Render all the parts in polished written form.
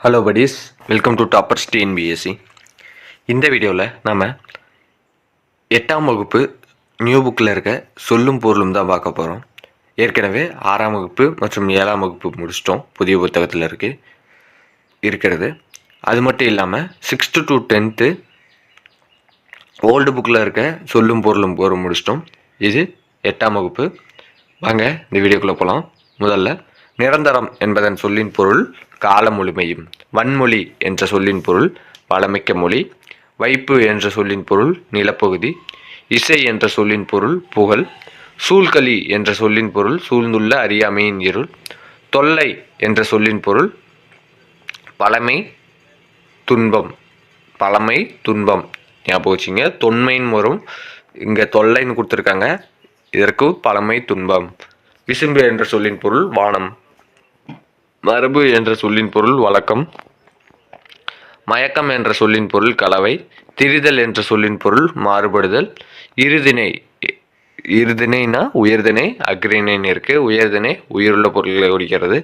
Hello buddies, welcome to toppers TNPSC. இந்த வீடியோவில் நாம் 8ஆம் வகுப்பு நியூ புக்கில் இருக்க சொல்லும் பொருளும் தான் பார்க்க போகிறோம். ஏற்கனவே 6ஆம் வகுப்பு மற்றும் 7ஆம் வகுப்பு முடிச்சிட்டோம். புதிய புத்தகத்தில் இருக்கிறது. அது மட்டும் இல்லாமல் 6th to 10th ஓல்டு புக்கில் இருக்க சொல்லும் பொருளும் முடிச்சிட்டோம். இது 8ஆம் வகுப்பு. வாங்க இந்த வீடியோக்குள்ளே போகலாம். முதல்ல நிரந்தரம் என்பதன் சொல்லின் பொருள் கால முழுமையும், வன்மொழி என்ற சொல்லின் பொருள் வளமிக்க மொழி, வைப்பு என்ற சொல்லின் பொருள் நிலப்பகுதி, இசை என்ற சொல்லின் பொருள் புகழ், சூழ்களி என்ற சொல்லின் பொருள் சூழ்ந்துள்ள அறியாமையின் இருள், தொல்லை என்ற சொல்லின் பொருள் பழமை துன்பம். பழமை துன்பம் ஞாபகம் வச்சுங்க. தொன்மைன்னு வரும், இங்கே தொல்லைன்னு கொடுத்துருக்காங்க, இதற்கு பழமை துன்பம். விசும்பு என்ற சொல்லின் பொருள் வானம், மரபு என்ற சொல்லின் பொருள் வழக்கம், மயக்கம் என்ற சொல்லின் பொருள் கலவை, திரிதல் என்ற சொல்லின் பொருள் மாறுபடுதல், இருதிணை, இருதிணைனா உயர்திணை, அக்ரிணைன்னு இருக்கு. உயர்திணை உயிருள்ள பொருட்களை குறிக்கிறது,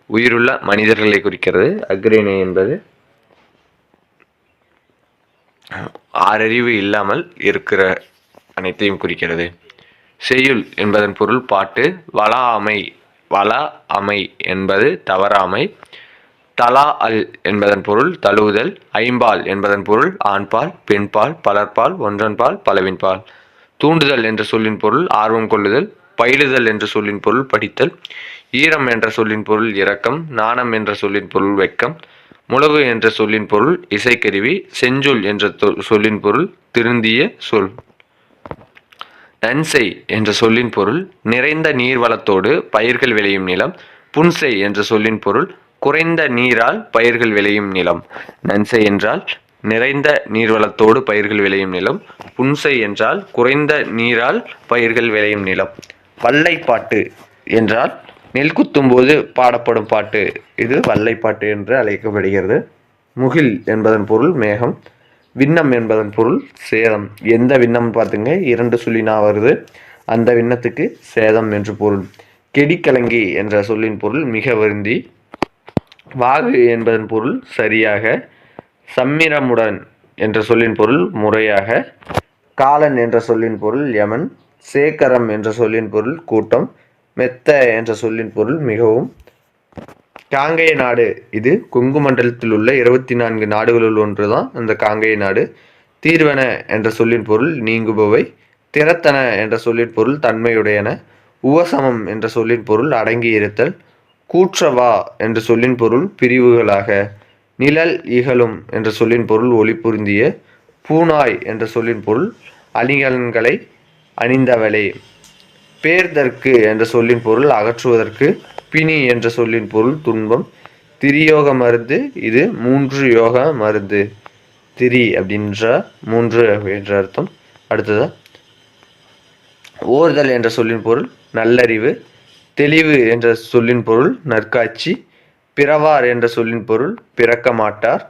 உயிருள்ள மனிதர்களை குறிக்கிறது. அக்ரிணை என்பது ஆறறிவு இல்லாமல் இருக்கிற அனைத்தையும் குறிக்கிறது. செய்யுள் என்பதன் பொருள் பாட்டு, வள அமை என்பது தவறாமை, தலா அல் என்பதன் பொருள் தழுவுதல், ஐம்பால் என்பதன் பொருள் ஆண்பால், பெண்பால், பலர்பால், ஒன்றன்பால், பலவின்பால், தூண்டுதல் என்ற சொல்லின் பொருள் ஆர்வம் கொள்ளுதல், பயிலுதல் என்ற சொல்லின் பொருள் படித்தல், ஈரம் என்ற சொல்லின் பொருள் இரக்கம், நாணம் என்ற சொல்லின் பொருள் வெட்கம், முழவு என்ற சொல்லின் பொருள் இசைக்கருவி, செஞ்சொல் என்ற சொல்லின் பொருள் திருந்திய சொல். நன்செய் என்ற சொல்லின் பொருள் நிறைந்த நீர்வளத்தோடு பயிர்கள் விளையும் நிலம், புன்செய் என்ற சொல்லின் பொருள் குறைந்த நீரால் பயிர்கள் விளையும் நிலம். நன்செய் என்றால் நிறைந்த நீர்வளத்தோடு பயிர்கள் விளையும் நிலம், புன்செய் என்றால் குறைந்த நீரால் பயிர்கள் விளையும் நிலம். வல்லைப்பாட்டு என்றால் நெல் குத்தும் போது பாடப்படும் பாட்டு, இது வல்லைப்பாட்டு என்று அழைக்கப்படுகிறது. முகில் என்பதன் பொருள் மேகம், விண்ணம் என்பதன் பொருள் சேதம். எந்த விண்ணம் பார்த்துங்க, 2 சுழினா வருது, அந்த விண்ணத்துக்கு சேதம் என்று பொருள். கெடிக்கலங்கி என்ற சொல்லின் பொருள் மிக வருந்தி, வாகு என்பதன் பொருள் சரியாக, சம்மிரமுடன் என்ற சொல்லின் பொருள் முறையாக, காலன் என்ற சொல்லின் பொருள் யமன், சேக்கரம் என்ற சொல்லின் பொருள் கூட்டம், மெத்த என்ற சொல்லின் பொருள் மிகவும். காங்கேய நாடு, இது கொங்கு மண்டலத்தில் உள்ள 24 நாடுகளுள் ஒன்று தான் அந்த காங்கேய நாடு. தீர்வன என்ற சொல்லின் பொருள் நீங்குபவை, திறத்தன என்ற சொல்லின் பொருள் தன்மையுடையன, உவசமம் என்ற சொல்லின் பொருள் அடங்கி இருத்தல், கூற்றவா என்ற சொல்லின் பொருள் பிரிவுகளாக, நிழல் இகழும் என்ற சொல்லின் பொருள் ஒளி பொருந்திய, பூனாய் என்ற சொல்லின் பொருள் அணிகலன்களை அணிந்தவளே, பேர்தற்கு என்ற சொல்லின் பொருள் அகற்றுவதற்கு, பிணி என்ற சொல்லின் பொருள் துன்பம், திரியோக மருந்து, இது 3 யோக மருந்து. திரி அப்படின்ற 3 என்ற அர்த்தம். அடுத்ததா ஓர்தல் என்ற சொல்லின் பொருள் நல்லறிவு, தெளிவு என்ற சொல்லின் பொருள் நற்காட்சி, பிறவார் என்ற சொல்லின் பொருள் பிறக்க மாட்டார்,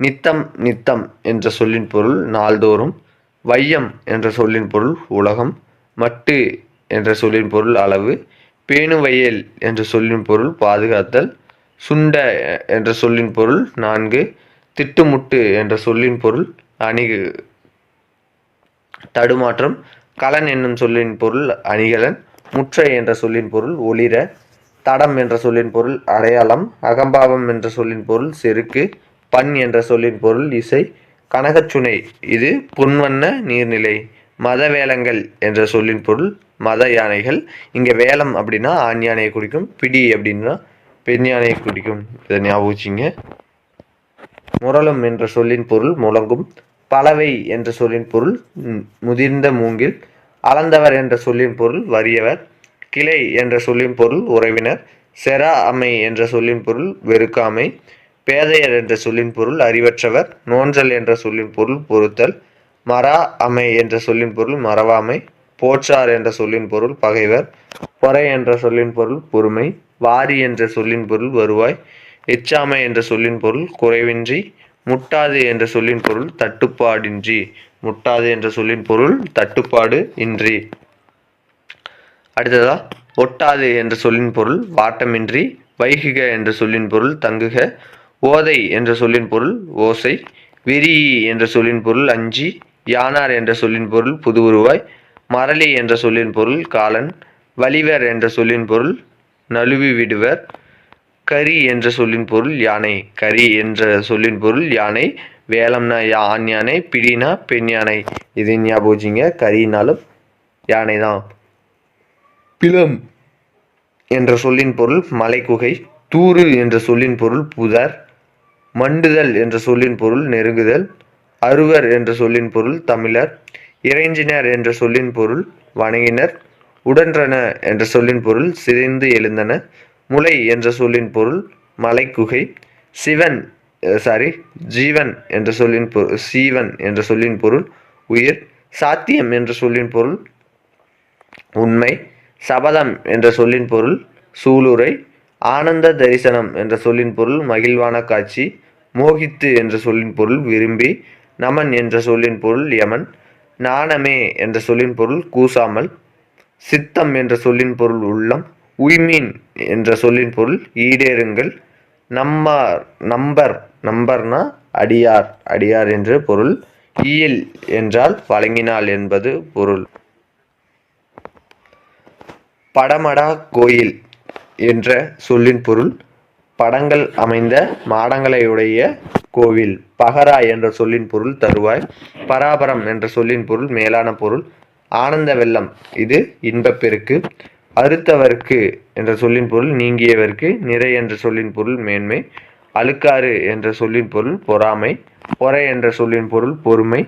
நித்தம் நித்தம் என்ற சொல்லின் பொருள் நாள்தோறும், வையம் என்ற சொல்லின் பொருள் உலகம், மட்டு என்ற சொல்லின் பொருள் அளவு, பேணுவயல் என்ற சொல்லின் பொருள் பாதுகாத்தல், சுண்ட என்ற சொல்லின் பொருள் 4, திட்டுமுட்டு என்ற சொல்லின் பொருள் அணிகு தடுமாற்றம், கலன் என்னும் சொல்லின் பொருள் அணிகலன், முற்றை என்ற சொல்லின் பொருள் ஒளிர, தடம் என்ற சொல்லின் பொருள் அடையாளம், அகம்பாவம் என்ற சொல்லின் பொருள் செருக்கு, பண் என்ற சொல்லின் பொருள் இசை, கனகச்சுனை, இது பொன்வண்ண நீர்நிலை, மத வேலங்கள் என்ற சொல்லின் பொருள் மத யானைகள். இங்கே வேலம் அப்படின்னா ஆண் யானையை குறிக்கும், பிடி அப்படின்னா பெண் யானையை குறிக்கும், இதை ஞாபகம் வச்சுங்க. முரளும் என்ற சொல்லின் பொருள் முழங்கும், பலவை என்ற சொல்லின் பொருள் முதிர்ந்த மூங்கில், அளந்தவர் என்ற சொல்லின் பொருள் வறியவர், கிளை என்ற சொல்லின் பொருள் உறவினர், செரா அமை என்ற சொல்லின் பொருள் வெறுக்காமை, பேதையர் என்ற சொல்லின் பொருள் அறிவற்றவர், நோன்றல் என்ற சொல்லின் பொருள் பொறுத்தல், மரா அமை என்ற சொல்லின் பொருள் மறவாமை, போற்றார் என்ற சொல்லின் பொருள் பகைவர், பொறை என்ற சொல்லின் பொருள் பொறுமை, வாரி என்ற சொல்லின் பொருள் வருவாய், எச்சாமை என்ற சொல்லின் பொருள் குறைவின்றி, முட்டாது என்ற சொல்லின் பொருள் தட்டுப்பாடின்றி, முட்டாது என்ற சொல்லின் பொருள் தட்டுப்பாடு இன்றி. அடுத்ததா ஒட்டாது என்ற சொல்லின் பொருள் வாட்டமின்றி, வைகுக என்ற சொல்லின் பொருள் தங்குக, ஓதை என்ற சொல்லின் பொருள் ஓசை. விரி என்ற சொல்லின் பொருள் அஞ்சி. யானார் என்ற சொல்லின் பொருள் புது உருவாய். மரளி என்ற சொல்லின் பொருள் காலன். வலிவர் என்ற சொல்லின் பொருள் நழுவி விடுவர். கரி என்ற சொல்லின் பொருள் யானை. கரி என்ற சொல்லின் பொருள் யானை. வேலம்னா ஆண் யானை, பிடினா பெண் யானை. இது ஞாபகம் வச்சுங்க, கரினாலும் யானை தான். பிலம் என்ற சொல்லின் பொருள் மலைக்குகை. தூறு என்ற சொல்லின் பொருள் புதர். மண்டுதல் என்ற சொல்லின் பொருள் நெருங்குதல். அறுவர் என்ற சொல்லின் பொருள் தமிழர். இறைஞ்சினர் என்ற சொல்லின் பொருள் வணங்கினர். உடன்றன என்ற சொல்லின் பொருள் சிதைந்து எழுந்தன. முளை என்ற சொல்லின் பொருள் மலைக்குகை. ஜீவன் என்ற சொல்லின் பொருள் சீவன் என்ற சொல்லின் பொருள் உயிர். சாத்தியம் என்ற சொல்லின் பொருள் உண்மை. சபதம் என்ற சொல்லின் பொருள் சூளுரை. ஆனந்த தரிசனம் என்ற சொல்லின் பொருள் மகிழ்வான காட்சி. மோகித்து என்ற சொல்லின் பொருள் விரும்பி. நமன் என்ற சொல்லின் பொருள் யமன். நாணமே என்ற சொல்லின் பொருள் கூசாமல். சித்தம் என்ற சொல்லின் பொருள் உள்ளம். உய்மீன் என்ற சொல்லின் பொருள் ஈடேறுங்கள். நம்பர்னா அடியார், அடியார் என்று பொருள். ஈயல் என்றால் வழங்கினால் என்பது பொருள். படமடா கோயில் என்ற சொல்லின் பொருள் படங்கள் அமைந்த மாடங்களையுடைய கோவில். பகரா என்ற சொல்லின் பொருள் தருவாய். பராபரம் என்ற சொல்லின் பொருள் மேலான பொருள். ஆனந்த வெள்ளம் இது இன்பப்பெருக்கு. அறுத்தவர்க்கு என்ற சொல்லின் பொருள் நீங்கியவர்க்கு. நிறை என்ற சொல்லின் பொருள் மேன்மை. அழுக்காறு என்ற சொல்லின் பொருள் பொறாமை. பொறை என்ற சொல்லின் பொருள் பொறுமை.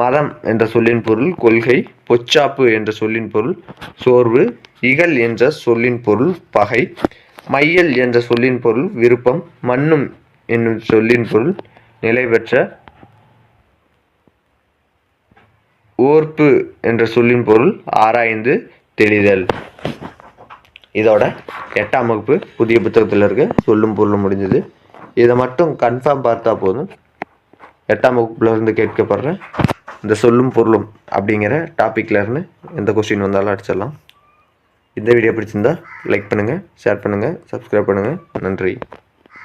மதம் என்ற சொல்லின் பொருள் கொள்கை. பொச்சாப்பு என்ற சொல்லின் பொருள் சோர்வு. இகல் என்ற சொல்லின் பொருள் பகை. மையல் என்ற சொல்லின் பொருள் விருப்பம். மன்னும் என்னும் சொல்லின் பொருள் நிலை பெற்ற. ஓர்ப்பு என்ற சொல்லின் பொருள் ஆராய்ந்து தெளிதல். இதோட 8ஆம் வகுப்பு புதிய புத்தகத்தில் இருக்க சொல்லும் பொருளும் முடிஞ்சது. இதை மட்டும் கன்ஃபார்ம் பார்த்தா போதும். 8ஆம் வகுப்புல இருந்து கேட்கப்படுற இந்த சொல்லும் பொருளும் அப்படிங்கிற டாப்பிக்ல இருந்து எந்த கொஸ்டின் வந்தாலும் அடிச்சிடலாம். இந்த வீடியோ பிடிச்சிருந்தா லைக் பண்ணுங்கள், ஷேர் பண்ணுங்கள், சப்ஸ்கிரைப் பண்ணுங்கள். நன்றி.